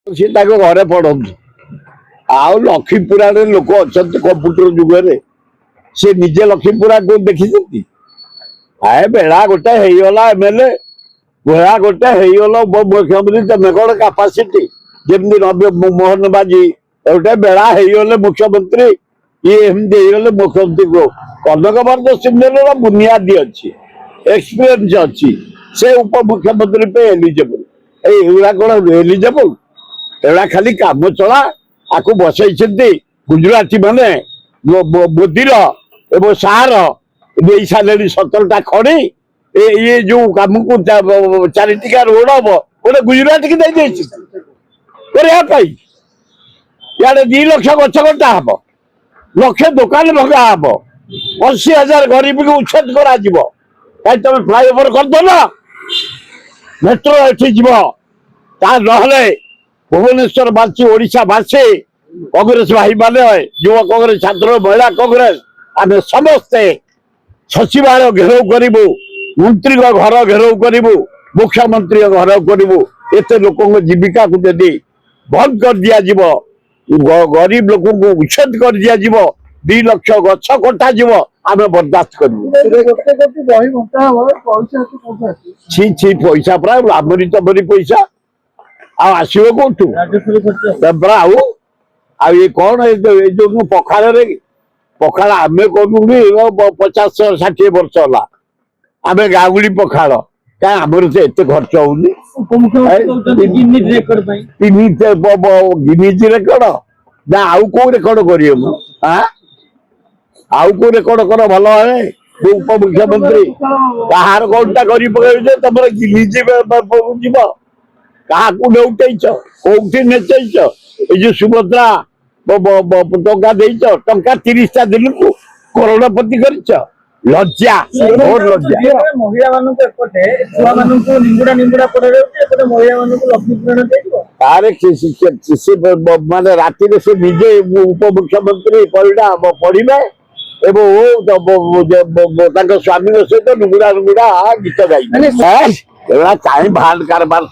सी घरे पढ़ु आउ लक्ष्मीपुरा लोक अच्छा कंप्यूटर जुगे सी निजे लक्ष्मीपुरा को देखी आए बेड़ा गोटे होगला एमएलए बेड़ा गोटे होगला मुख्यमंत्री तुम कौन कैपेसिटी जमी नव्य मोहन बाजी गोटे बेड़ा होगले मुख्यमंत्री ये एमती मुख्यमंत्री को कनक बरद सिंह बुनियादी अच्छी एक्सपीरियंस अच्छी से उप मुख्यमंत्री पे एलिजिबल एगुड़ा कौन एलिजिबल एड़ा खाली काम चला आपको बसई गुजराती माने मोदी एवं सार दे सारे 17टा खड़ी ये जो कम को 4 टिका रोड हम गोटे गुजरात की दे इे 2 लाख गछ कटा हम लक्षे दुकान भगा हम 80,000 गरीब को उच्छेद करा कहीं तुम फ्लाईओवर करदेल मेट्रो एठी ना भुवनेश्वर बासी ओडिशा बासी कांग्रेस भाई माने युवा कांग्रेस छात्र महिला कांग्रेस आम समस्ते सचिवालय घेराव करूँ मंत्री घर घेराव करूँ मुख्यमंत्री घर करूँ एत लोक जीविका को यदि बंद कर दिया गरीब लोक को उच्छेद कर दिया 2 लाख गछ कटा आम बर्दाश्त करूँ छी पैसा प्राय आमरी तमरी पैसा आसो कौटू ये कौन जो पखाड़ पखाड़ आम कलु 50-60 वर्ष है आम गाँगुड़ी पखाड़ क्या आमर से एत खर्च होनी गिनीज रेकर्ड ना आउ कौ रेकर्ड करिए आउ कौ रेकर्ड कर भल है उप मुख्यमंत्री कहार कौनटा कर तुम गिनीज जीव क्या नौटैच कौटी नेचेच ये सुभद्रा टंका देच टंका 30टा दिन को करोड़पति कर लज्जा और लज्जा महिला माने राति से निजे उप मुख्यमंत्री पढ़े स्वामी सहित नुगुड़ा नुगुड़ा गीत गाई कहीं भाल कारबार